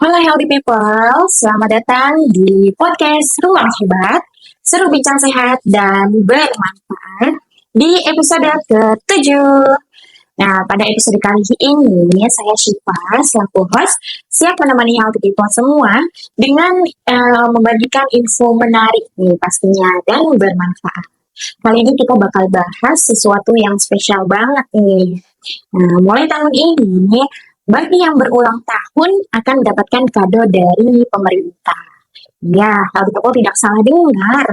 Halo healthy people, selamat datang di podcast Ruang Hebat, seru bincang sehat dan bermanfaat di episode ke-7. Nah, pada episode kali ini saya Syifa selaku host siap menemani healthy people semua dengan membagikan info menarik nih pastinya dan bermanfaat. Kali ini kita bakal bahas sesuatu yang spesial banget nih. Nah, mulai tahun ini, bagi yang berulang tahun akan mendapatkan kado dari pemerintah. Ya, hal itu tidak salah dengar.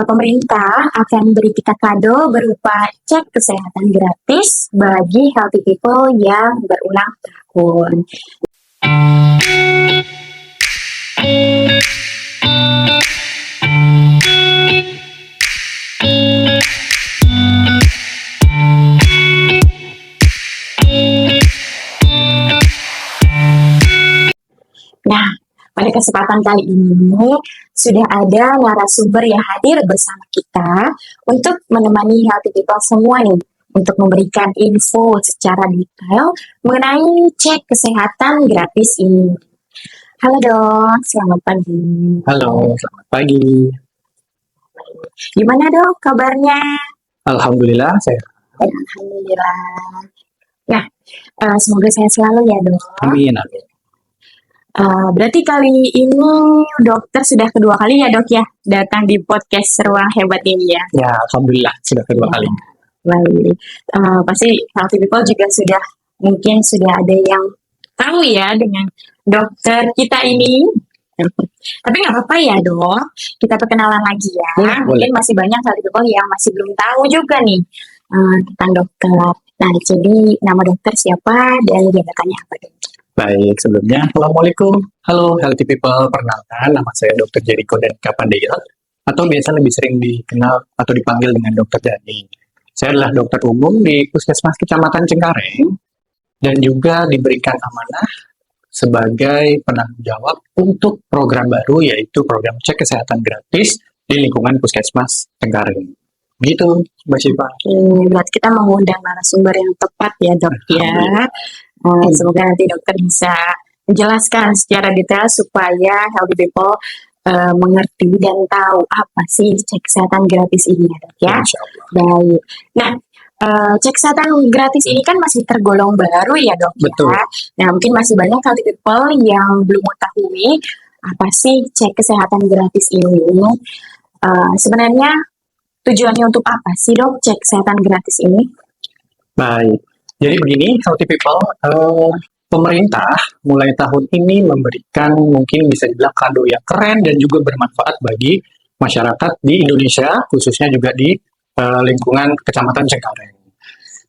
Pemerintah akan beri kita kado berupa cek kesehatan gratis bagi healthy people yang berulang tahun. Nah, pada kesempatan kali ini sudah ada narasumber yang hadir bersama kita untuk menemani healthy people semua nih untuk memberikan info secara detail mengenai cek kesehatan gratis ini. Halo dok, selamat pagi. Halo, selamat pagi. Gimana dok kabarnya? Alhamdulillah, saya. Alhamdulillah. Ya, semoga sehat selalu ya dok. Amin. Berarti kali ini dokter sudah kedua kali ya dok ya datang di podcast Ruang Hebat ini ya. Ya, alhamdulillah sudah kedua kali. Baik, pasti healthy people juga mungkin sudah ada yang tahu ya dengan dokter kita ini. Tapi nggak apa-apa ya dok, kita perkenalan lagi ya. Mungkin masih banyak healthy people yang masih belum tahu juga nih tentang dokter. Nah, jadi nama dokter siapa dan jabatannya apa dok? Baik, sebelumnya Assalamualaikum. Halo healthy people, perkenalkan nama saya Dr. Jericho dan Kapandeil, atau biasa lebih sering dikenal atau dipanggil dengan Dr. Jani. Saya adalah dokter umum di Puskesmas Kecamatan Cengkareng dan juga diberikan amanah sebagai penanggung jawab untuk program baru, yaitu program cek kesehatan gratis di lingkungan Puskesmas Cengkareng. Gitu, Mbak Syifa. Berarti kita mengundang narasumber yang tepat ya dok ya. Semoga nanti dokter bisa menjelaskan secara detail supaya healthy people mengerti dan tahu apa sih cek kesehatan gratis ini ya dok ya. Baik. Nah, cek kesehatan gratis ini kan masih tergolong baru ya dok. Betul. Ya. Nah, mungkin masih banyak healthy people yang belum mengetahui apa sih cek kesehatan gratis ini. Sebenarnya tujuannya untuk apa sih dok cek kesehatan gratis ini? Baik. Jadi begini, healthy people, pemerintah mulai tahun ini memberikan mungkin bisa dibilang kado yang keren dan juga bermanfaat bagi masyarakat di Indonesia, khususnya juga di lingkungan Kecamatan Cengkareng.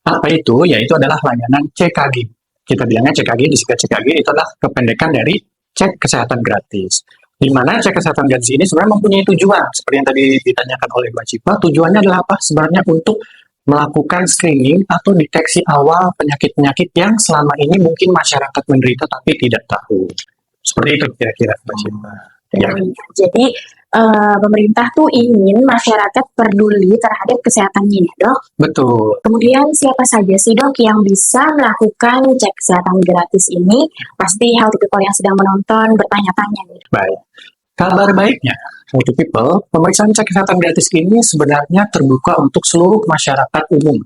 Apa itu? Yaitu adalah layanan CKG. Kita bilangnya CKG, disingkat CKG, itu adalah kependekan dari cek kesehatan gratis. Di mana cek kesehatan gratis ini sebenarnya mempunyai tujuan, seperti yang tadi ditanyakan oleh Mbak Syifa, tujuannya adalah apa? Sebenarnya untuk melakukan screening atau deteksi awal penyakit-penyakit yang selama ini mungkin masyarakat menderita tapi tidak tahu. Seperti itu kira-kira, Mbak Syifa. Ya. Jadi pemerintah tuh ingin masyarakat peduli terhadap kesehatannya ya dok? Betul. Kemudian siapa saja sih dok yang bisa melakukan cek kesehatan gratis ini? Pasti healthy people yang sedang menonton bertanya-tanya nih. Baik. Kabar baiknya, healthy people, pemeriksaan cek kesehatan gratis ini sebenarnya terbuka untuk seluruh masyarakat umum,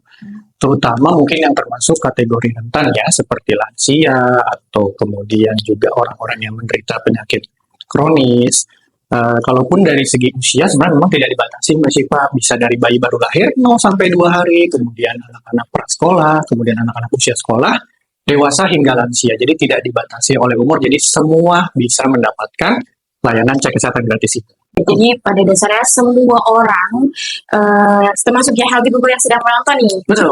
terutama mungkin yang termasuk kategori rentan ya, seperti lansia atau kemudian juga orang-orang yang menderita penyakit kronis. Kalaupun dari segi usia sebenarnya memang tidak dibatasi, Mbak Syifa, bisa dari bayi baru lahir 0 sampai 2 hari, kemudian anak-anak prasekolah, kemudian anak-anak usia sekolah, dewasa hingga lansia. Jadi tidak dibatasi oleh umur, jadi semua bisa mendapatkan layanan cek kesehatan gratis itu. Jadi pada dasarnya semua orang, termasuk ya healthy people yang sedang menonton nih, betul,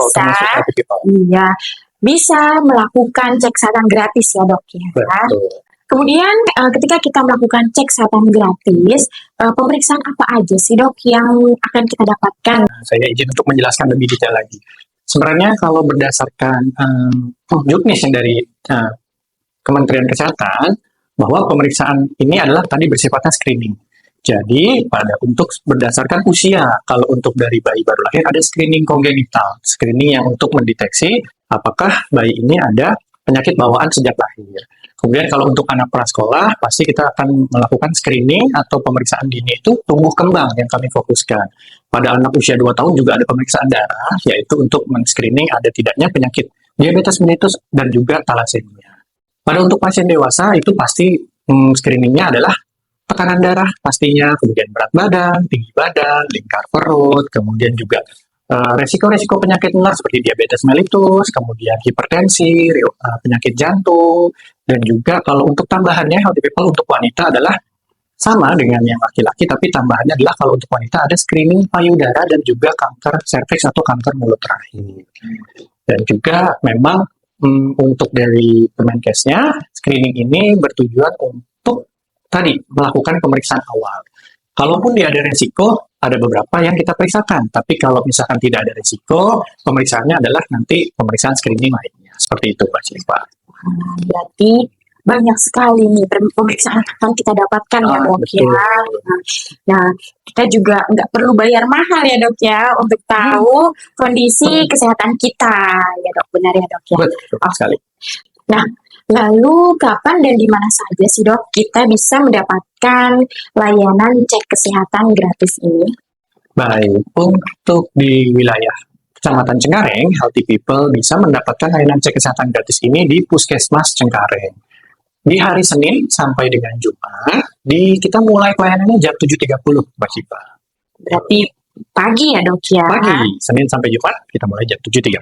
bisa melakukan cek kesehatan gratis ya dok ya. Betul. Kemudian ketika kita melakukan cek kesehatan gratis, pemeriksaan apa aja sih dok yang akan kita dapatkan? Saya izin untuk menjelaskan lebih detail lagi. Sebenarnya kalau berdasarkan juknis yang dari Kementerian Kesehatan, bahwa pemeriksaan ini adalah tadi bersifatnya screening. Jadi untuk berdasarkan usia, kalau untuk dari bayi baru lahir ada screening kongenital, screening yang untuk mendeteksi apakah bayi ini ada penyakit bawaan sejak lahir. Kemudian kalau untuk anak prasekolah, pasti kita akan melakukan screening atau pemeriksaan dini itu tumbuh kembang yang kami fokuskan. Pada anak usia 2 tahun juga ada pemeriksaan darah, yaitu untuk men-screening ada tidaknya penyakit diabetes mellitus dan juga talasemia. Pada untuk pasien dewasa itu pasti screeningnya adalah tekanan darah pastinya, kemudian berat badan, tinggi badan, lingkar perut, kemudian juga resiko-resiko penyakit menular seperti diabetes mellitus, kemudian hipertensi, penyakit jantung, dan juga kalau untuk tambahannya healthy people untuk wanita adalah sama dengan yang laki-laki, tapi tambahannya adalah kalau untuk wanita ada screening payudara dan juga kanker serviks atau kanker mulut rahim. Dan juga memang untuk dari Kemenkesnya, screening ini bertujuan untuk tadi melakukan pemeriksaan awal. Kalaupun dia ada resiko, ada beberapa yang kita periksakan. Tapi kalau misalkan tidak ada resiko, pemeriksaannya adalah nanti pemeriksaan screening lainnya. Seperti itu, Pak Syifa. Berarti banyak sekali nih pemeriksaan yang kita dapatkan ya dok betul. ya. Nah, kita juga nggak perlu bayar mahal ya dok ya untuk tahu kondisi kesehatan kita ya dok, benar ya dok ya. Betul sekali. Nah, lalu kapan dan di mana saja sih dok kita bisa mendapatkan layanan cek kesehatan gratis ini? Baik, untuk di wilayah Kecamatan Cengkareng, healthy people bisa mendapatkan layanan cek kesehatan gratis ini di Puskesmas Cengkareng. Di hari Senin sampai dengan Jumat, kita mulai pelayanannya jam 7.30, Mbak Syifa. Berarti pagi ya dok ya? Pagi, Senin sampai Jumat, kita mulai jam 7.30.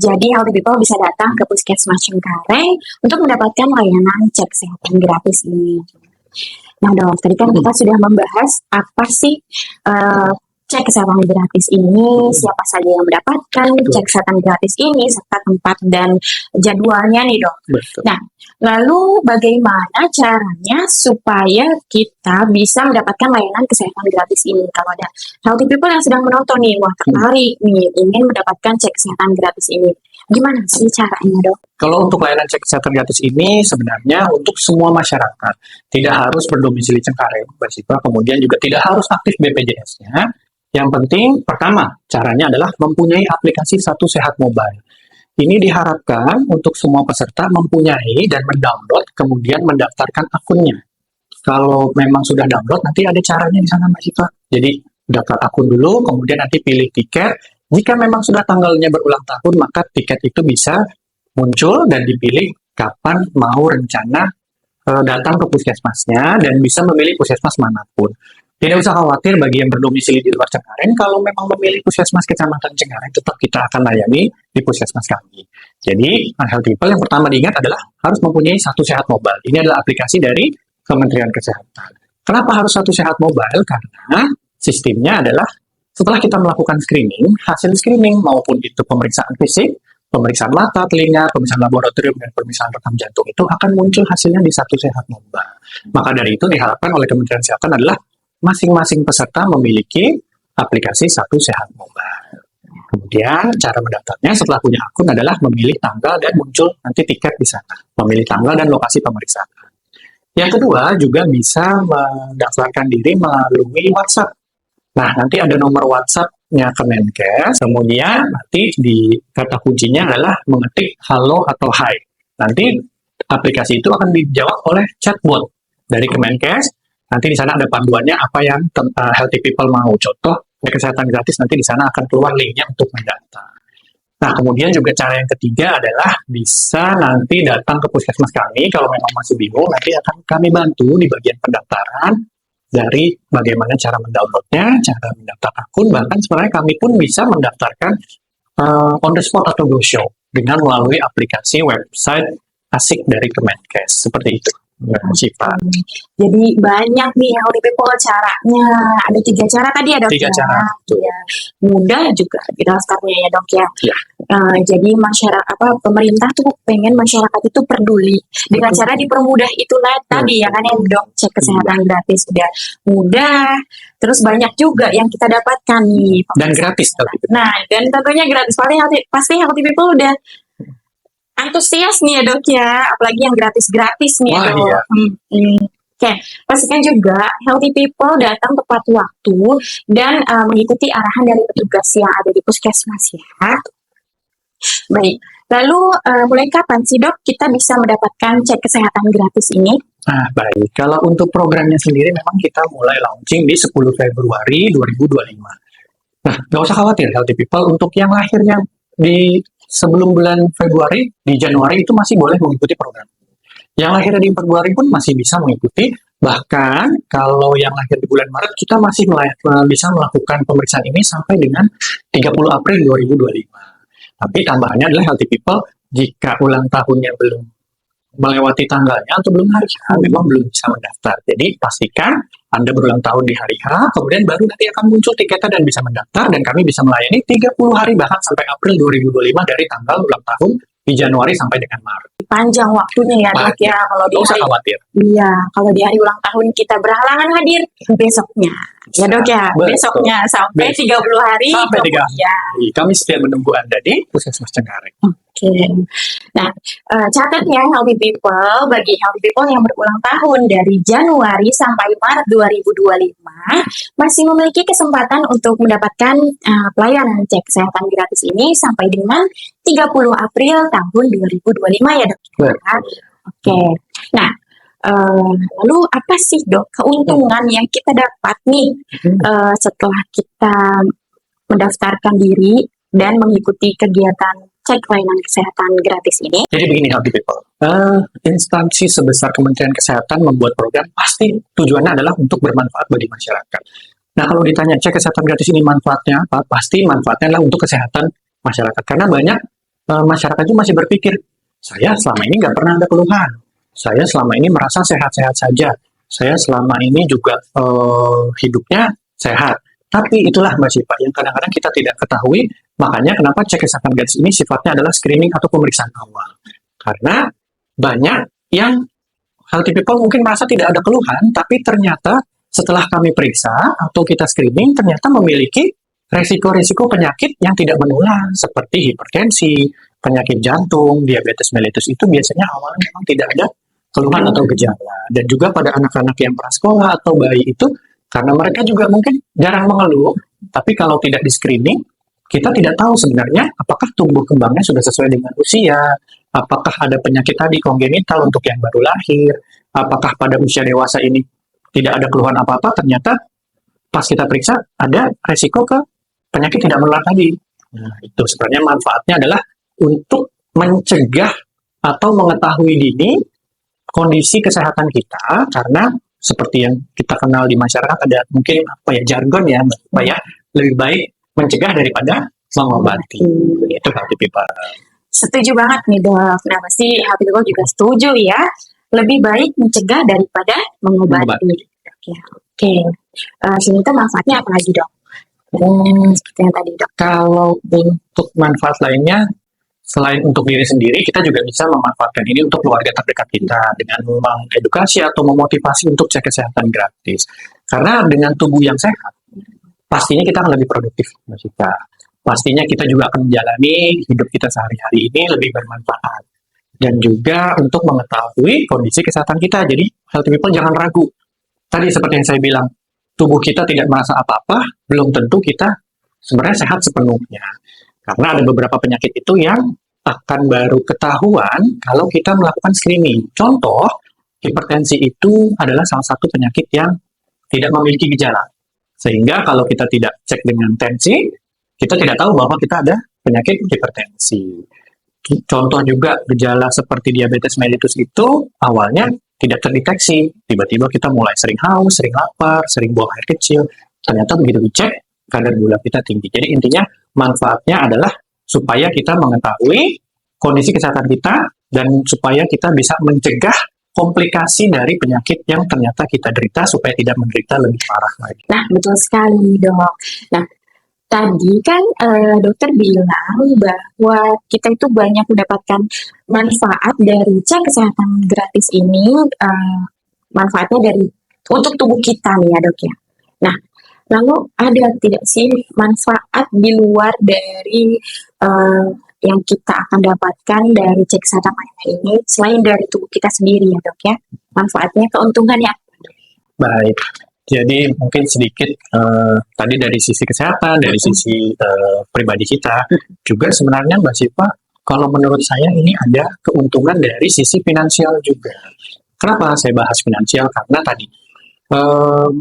Jadi healthy people bisa datang ke Puskesmas Cengkareng untuk mendapatkan layanan cek kesehatan gratis ini. Nah dok, tadi kan kita sudah membahas apa sih cek kesehatan gratis ini, siapa saja yang mendapatkan cek kesehatan gratis ini, serta tempat dan jadwalnya nih dok. Betul. Nah, lalu bagaimana caranya supaya kita bisa mendapatkan layanan kesehatan gratis ini? Kalau ada healthy people yang sedang menonton nih, wah tertarik nih, ingin mendapatkan cek kesehatan gratis ini. Gimana sih caranya dok? Kalau untuk layanan cek kesehatan gratis ini sebenarnya untuk semua masyarakat. Tidak harus berdomisili Cengkareng, Mbak Syifa, kemudian juga tidak harus aktif BPJS-nya. Yang penting, pertama, caranya adalah mempunyai aplikasi Satu Sehat Mobile. Ini diharapkan untuk semua peserta mempunyai dan mendownload, kemudian mendaftarkan akunnya. Kalau memang sudah download, nanti ada caranya di sana, Mbak Syifa. Jadi, daftar akun dulu, kemudian nanti pilih tiket. Jika memang sudah tanggalnya berulang tahun, maka tiket itu bisa muncul dan dipilih kapan mau rencana datang ke puskesmasnya dan bisa memilih puskesmas manapun. Tidak usah khawatir bagi yang berdomisili di luar Cengkareng, kalau memang memilih puskesmas Kecamatan Cengkareng, tetap kita akan layani di puskesmas kami. Jadi, healthy people yang pertama diingat adalah harus mempunyai Satu Sehat Mobile. Ini adalah aplikasi dari Kementerian Kesehatan. Kenapa harus Satu Sehat Mobile? Karena sistemnya adalah setelah kita melakukan screening, hasil screening maupun itu pemeriksaan fisik, pemeriksaan mata, telinga, pemeriksaan laboratorium, dan pemeriksaan rekam jantung itu akan muncul hasilnya di Satu Sehat Mobile. Maka dari itu diharapkan oleh Kementerian Kesehatan adalah masing-masing peserta memiliki aplikasi Satu Sehat Mobile. Kemudian cara mendaftarnya setelah punya akun adalah memilih tanggal dan muncul nanti tiket di sana. Memilih tanggal dan lokasi pemeriksaan. Yang kedua juga bisa mendaftarkan diri melalui WhatsApp. Nah, nanti ada nomor WhatsApp-nya Kemenkes, kemudian nanti di kata kuncinya adalah mengetik halo atau hai. Nanti aplikasi itu akan dijawab oleh chatbot dari Kemenkes. Nanti di sana ada panduannya apa yang healthy people mau. Contoh, kesehatan gratis nanti di sana akan keluar linknya untuk mendaftar. Nah, kemudian juga cara yang ketiga adalah bisa nanti datang ke puskesmas kami. Kalau memang masih bingung, nanti akan kami bantu di bagian pendaftaran dari bagaimana cara mendownloadnya, cara mendaftar akun. Bahkan sebenarnya kami pun bisa mendaftarkan on the spot atau go show dengan melalui aplikasi website asik dari Kemenkes. Seperti itu. Syifa. Jadi banyak nih healthy people caranya. Ada 3 cara tadi ya dok. 3 cara. Ya. Mudah juga didaftarnya ya dok ya. Ya. Jadi pemerintah tuh pengen masyarakat itu peduli dengan cara dipermudah itulah tadi ya kan ya dok, cek kesehatan gratis udah mudah, terus banyak juga yang kita dapatkan nih dan gratis. Nah, dan tentunya gratis. Pasti healthy people udah antusias nih ya dok ya, apalagi yang gratis-gratis nih ya dok. Iya. Oke, pastikan juga healthy people datang tepat waktu dan mengikuti arahan dari petugas yang ada di puskesmas ya. Baik, Lalu mulai kapan sih dok kita bisa mendapatkan cek kesehatan gratis ini? Nah, baik. Kalau untuk programnya sendiri memang kita mulai launching di 10 Februari 2025. Nah, nggak usah khawatir Healthy People, untuk yang lahirnya di sebelum bulan Februari, di Januari itu masih boleh mengikuti program. Yang lahirnya di Februari pun masih bisa mengikuti. Bahkan kalau yang lahir di bulan Maret, kita masih bisa melakukan pemeriksaan ini sampai dengan 30 April 2025. Tapi tambahannya adalah Healthy People, jika ulang tahunnya belum melewati tanggalnya atau belum hari H, memang belum bisa mendaftar. Jadi pastikan Anda berulang tahun di hari H, kemudian baru nanti akan muncul tiketnya dan bisa mendaftar, dan kami bisa melayani 30 hari bahkan sampai April 2025 dari tanggal ulang tahun di Januari sampai dengan Maret. Panjang waktunya ya dok ya, kalau di Nggak usah hari khawatir. iya, kalau di hari ulang tahun kita berhalangan hadir besoknya. Ya dok ya, Betul. besoknya sampai Besok. 30 hari Sampai 30 kemudian. hari. Kami setia menunggu Anda di Puskesmas Cengkareng. Oke. Nah, catatnya Healthy People, bagi Healthy People yang berulang tahun dari Januari sampai Maret 2025 masih memiliki kesempatan untuk mendapatkan pelayanan cek kesehatan gratis ini sampai dengan 30 April tahun 2025 ya dok. Betul. Oke. Nah, lalu apa sih dok keuntungan yang kita dapat nih setelah kita mendaftarkan diri dan mengikuti kegiatan cek layanan kesehatan gratis ini? Jadi begini Healthy People, instansi sebesar Kementerian Kesehatan membuat program pasti tujuannya adalah untuk bermanfaat bagi masyarakat. Nah kalau ditanya cek kesehatan gratis ini manfaatnya apa, pasti manfaatnya adalah untuk kesehatan masyarakat. Karena banyak masyarakat itu masih berpikir, saya selama ini nggak pernah ada keluhan, saya selama ini merasa sehat-sehat saja, saya selama ini juga hidupnya sehat. Tapi itulah Mbak Syifa yang kadang-kadang kita tidak ketahui, makanya kenapa cek kesehatan gratis ini sifatnya adalah screening atau pemeriksaan awal. Karena banyak yang Healthy People mungkin merasa tidak ada keluhan, tapi ternyata setelah kami periksa atau kita screening, ternyata memiliki resiko-resiko penyakit yang tidak menular, seperti hipertensi, penyakit jantung, diabetes mellitus itu biasanya awalnya memang tidak ada keluhan atau gejala. Dan juga pada anak-anak yang prasekolah atau bayi itu, karena mereka juga mungkin jarang mengeluh, tapi kalau tidak di screening, kita tidak tahu sebenarnya apakah tumbuh kembangnya sudah sesuai dengan usia, apakah ada penyakit tadi kongenital untuk yang baru lahir, apakah pada usia dewasa ini tidak ada keluhan apa-apa, ternyata pas kita periksa ada resiko ke penyakit tidak menular tadi. Nah, itu sebenarnya manfaatnya adalah untuk mencegah atau mengetahui dini kondisi kesehatan kita, karena seperti yang kita kenal di masyarakat ada mungkin jargon ya, Mbak ya, lebih baik mencegah daripada mengobati. Itu Healthy People. Setuju banget nih dok. Nah pasti Healthy People juga setuju ya. Lebih baik mencegah daripada mengobati. Oke. Sini tuh manfaatnya apa lagi dok? Seperti yang tadi dok. Kalau untuk manfaat lainnya, selain untuk diri sendiri, kita juga bisa memanfaatkan ini untuk keluarga terdekat kita dengan mengedukasi atau memotivasi untuk cek kesehatan gratis. Karena dengan tubuh yang sehat, pastinya kita akan lebih produktif, Mas Ika. Pastinya kita juga akan menjalani hidup kita sehari-hari ini lebih bermanfaat. Dan juga untuk mengetahui kondisi kesehatan kita. Jadi, Healthy People jangan ragu. Tadi seperti yang saya bilang, tubuh kita tidak merasa apa-apa, belum tentu kita sebenarnya sehat sepenuhnya. Karena ada beberapa penyakit itu yang akan baru ketahuan kalau kita melakukan screening. Contoh, hipertensi itu adalah salah satu penyakit yang tidak memiliki gejala. Sehingga kalau kita tidak cek dengan tensi, kita tidak tahu bahwa kita ada penyakit hipertensi. Contoh juga gejala seperti diabetes mellitus itu awalnya tidak terdeteksi. Tiba-tiba kita mulai sering haus, sering lapar, sering buang air kecil. Ternyata begitu dicek, kadar gula kita tinggi. Jadi intinya manfaatnya adalah supaya kita mengetahui kondisi kesehatan kita dan supaya kita bisa mencegah komplikasi dari penyakit yang ternyata kita derita supaya tidak menderita lebih parah lagi. Nah, betul sekali dok. Nah, tadi kan dokter bilang bahwa kita itu banyak mendapatkan manfaat dari cek kesehatan gratis ini, manfaatnya dari untuk tubuh kita nih ya dok ya. Nah, lalu ada tidak sih manfaat di luar dari yang kita akan dapatkan dari cek kesehatan ini selain dari tubuh kita sendiri ya dok ya? Manfaatnya, keuntungannya? Baik, jadi mungkin sedikit tadi dari sisi kesehatan, dari sisi pribadi kita, juga sebenarnya Mbak Syifa, kalau menurut saya ini ada keuntungan dari sisi finansial juga. Kenapa saya bahas finansial? Karena tadi, em,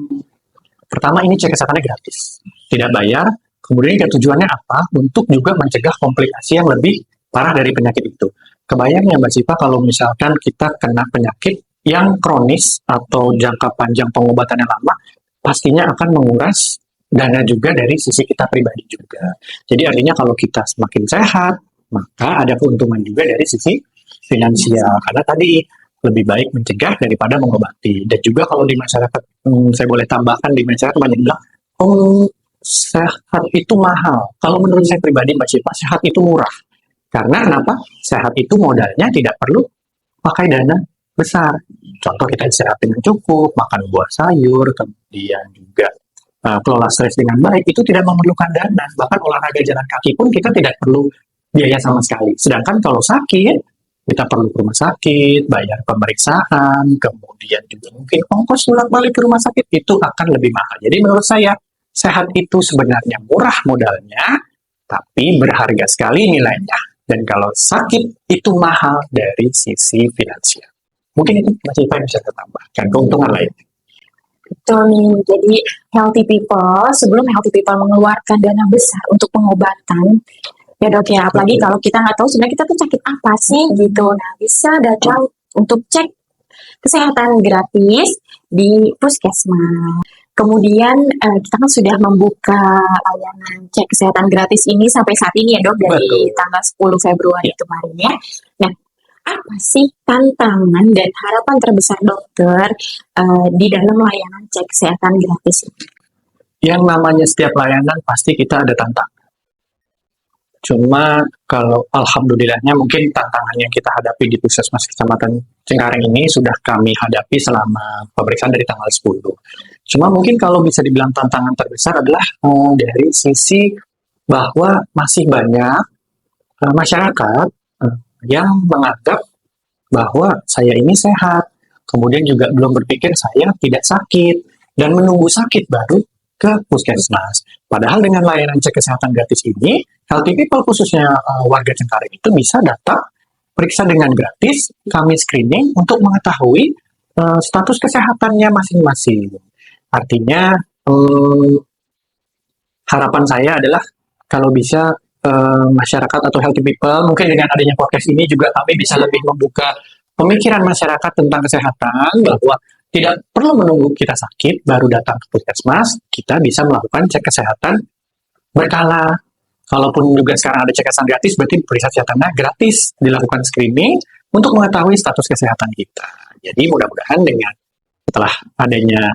pertama ini cek kesehatannya gratis, tidak bayar. Kemudian tujuannya apa? Untuk juga mencegah komplikasi yang lebih parah dari penyakit itu. Kebayang ya Mbak Siva kalau misalkan kita kena penyakit yang kronis atau jangka panjang pengobatannya lama, pastinya akan menguras dana juga dari sisi kita pribadi juga. Jadi artinya kalau kita semakin sehat, maka ada keuntungan juga dari sisi finansial. Karena tadi lebih baik mencegah daripada mengobati. Dan juga kalau di masyarakat, saya boleh tambahkan di masyarakat banyak bilang, oh sehat itu mahal. Kalau menurut saya pribadi Mbak Syifa, sehat itu murah. Karena kenapa? Sehat itu modalnya tidak perlu pakai dana besar. Contoh kita istirahat dengan cukup, makan buah sayur, kemudian juga kelola stres dengan baik, itu tidak memerlukan dana. Bahkan olahraga jalan kaki pun kita tidak perlu biaya sama sekali. Sedangkan kalau sakit, kita perlu ke rumah sakit, bayar pemeriksaan, kemudian juga mungkin ongkos bolak-balik ke rumah sakit, itu akan lebih mahal. Jadi menurut saya, sehat itu sebenarnya murah modalnya, tapi berharga sekali nilainya. Dan kalau sakit itu mahal dari sisi finansial. Mungkin itu masih bisa ditambahkan keuntungan lain. Betul nih, jadi healthy people, sebelum healthy people mengeluarkan dana besar untuk pengobatan, ya dok ya, apalagi kalau kita nggak tahu sebenarnya kita tuh sakit apa sih gitu. Nah, bisa datang untuk cek kesehatan gratis di puskesmas. Kemudian kita kan sudah membuka layanan cek kesehatan gratis ini sampai saat ini ya dok, dari tanggal 10 Februari kemarin ya. Nah, apa sih tantangan dan harapan terbesar dokter di dalam layanan cek kesehatan gratis ini? Yang namanya setiap layanan pasti kita ada tantangan. Cuma kalau alhamdulillahnya mungkin tantangan yang kita hadapi di Puskesmas Kecamatan Cengkareng ini sudah kami hadapi selama pemeriksaan dari tanggal 10. Cuma mungkin kalau bisa dibilang tantangan terbesar adalah dari sisi bahwa masih banyak masyarakat yang menganggap bahwa saya ini sehat, kemudian juga belum berpikir saya tidak sakit, dan menunggu sakit baru ke puskesmas. Padahal dengan layanan cek kesehatan gratis ini, healthy people khususnya warga Cengkareng itu bisa datang periksa dengan gratis, kami screening untuk mengetahui status kesehatannya masing-masing. Artinya harapan saya adalah kalau bisa masyarakat atau healthy people, mungkin dengan adanya podcast ini juga kami bisa lebih membuka pemikiran masyarakat tentang kesehatan, bahwa tidak perlu menunggu kita sakit baru datang ke puskesmas, kita bisa melakukan cek kesehatan berkala. Kalaupun juga sekarang ada cek kesehatan gratis, berarti periksa kesehatannya gratis, dilakukan screening untuk mengetahui status kesehatan kita. Jadi mudah-mudahan dengan setelah adanya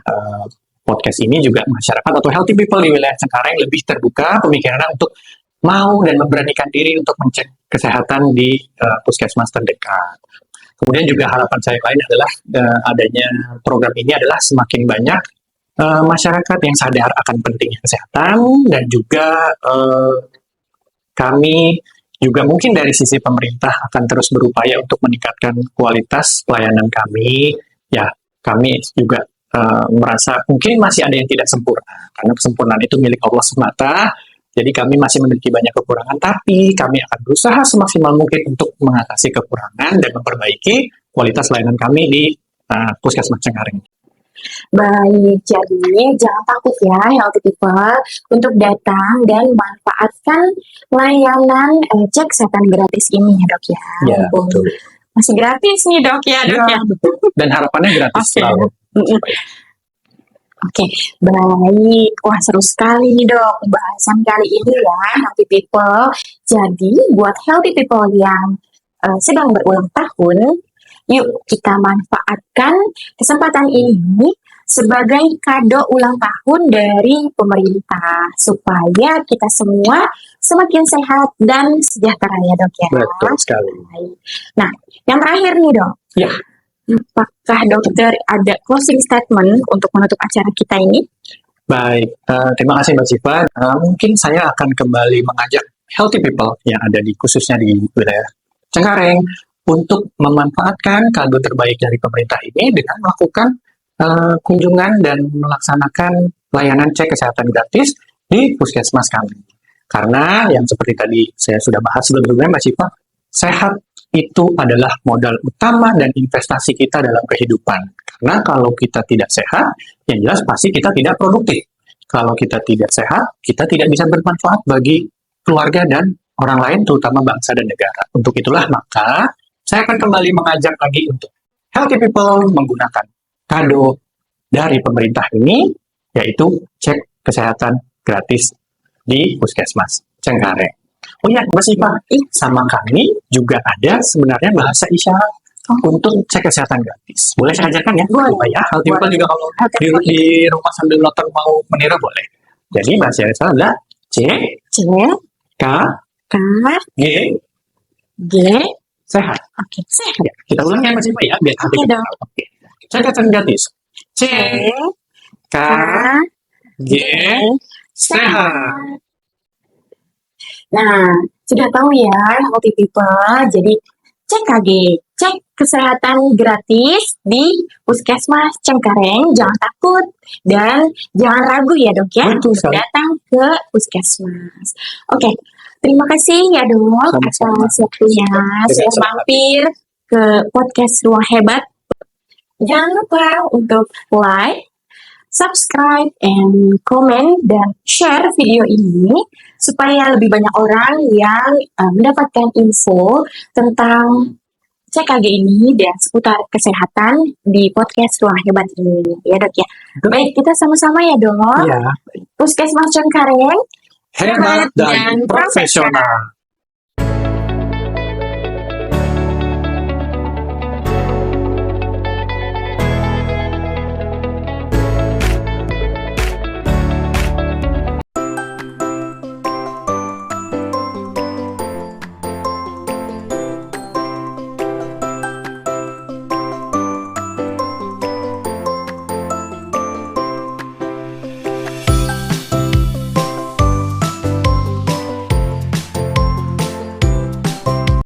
podcast ini juga masyarakat atau healthy people di wilayah Cengkareng lebih terbuka pemikirannya untuk mau dan memberanikan diri untuk mencek kesehatan di puskesmas terdekat. Kemudian juga harapan saya lain adalah adanya program ini adalah semakin banyak masyarakat yang sadar akan pentingnya kesehatan, dan juga kami juga mungkin dari sisi pemerintah akan terus berupaya untuk meningkatkan kualitas pelayanan kami. Ya, kami juga merasa mungkin masih ada yang tidak sempurna, karena kesempurnaan itu milik Allah semata. Jadi kami masih memiliki banyak kekurangan, tapi kami akan berusaha semaksimal mungkin untuk mengatasi kekurangan dan memperbaiki kualitas layanan kami di Puskesmas Cengkareng. Baik, jadi jangan takut ya healthy people untuk datang dan manfaatkan layanan cek kesehatan gratis ini ya dok ya. Ya, betul. Masih gratis nih dok ya dok ya. Betul. Dan harapannya gratis selalu. Oke, baik. Wah, seru sekali nih dok pembahasan kali ini ya, healthy people. Jadi, buat healthy people yang sedang berulang tahun, yuk kita manfaatkan kesempatan ini sebagai kado ulang tahun dari pemerintah, supaya kita semua semakin sehat dan sejahtera ya dok ya. Betul sekali. Nah, yang terakhir nih dok. Ya. Apakah dokter ada closing statement untuk menutup acara kita ini? Baik, terima kasih Mbak Siva. Mungkin saya akan kembali mengajak healthy people yang ada di khususnya di wilayah Cengkareng untuk memanfaatkan kado terbaik dari pemerintah ini dengan melakukan kunjungan dan melaksanakan layanan cek kesehatan gratis di puskesmas kami. Karena yang seperti tadi saya sudah bahas sebelumnya Mbak Siva, sehat itu adalah modal utama dan investasi kita dalam kehidupan. Karena kalau kita tidak sehat, yang jelas pasti kita tidak produktif. Kalau kita tidak sehat, kita tidak bisa bermanfaat bagi keluarga dan orang lain, terutama bangsa dan negara. Untuk itulah maka saya akan kembali mengajak lagi untuk healthy people menggunakan kado dari pemerintah ini, yaitu cek kesehatan gratis di Puskesmas Cengkareng. Oh ya, Mas Ipa, sama kami juga ada sebenarnya bahasa isyarat untuk cek kesehatan gratis. Boleh saya ajarkan ya? Boleh. Ya, healthy people juga kalau di rumah sambil nonton mau meniru boleh. Jadi bahasa isyarat adalah C, C, K, K, G, G, sehat. oke, sehat. Ya, kita ulang ya Mas Ipa ya, biar Oke dong. Oke. Cek kesehatan gratis. C, K, K, G, sehat. Nah, sudah tahu ya, healthy people. Jadi, CKG, cek kesehatan gratis di Puskesmas Cengkareng. Jangan takut dan jangan ragu ya dok ya, Betul sekali. datang ke Puskesmas. Oke, terima kasih ya dok Sama-sama. atas waktunya. Tidak Saya sama. mampir ke podcast Ruang Hebat. Jangan lupa untuk like, subscribe, and comment, dan share video ini supaya lebih banyak orang yang mendapatkan info tentang CKG ini dan seputar kesehatan di podcast Ruang Hebat ini. Ya dok ya. Baik, kita sama-sama ya dok. Ya, Puskesmas Cengkareng, hebat dan profesional.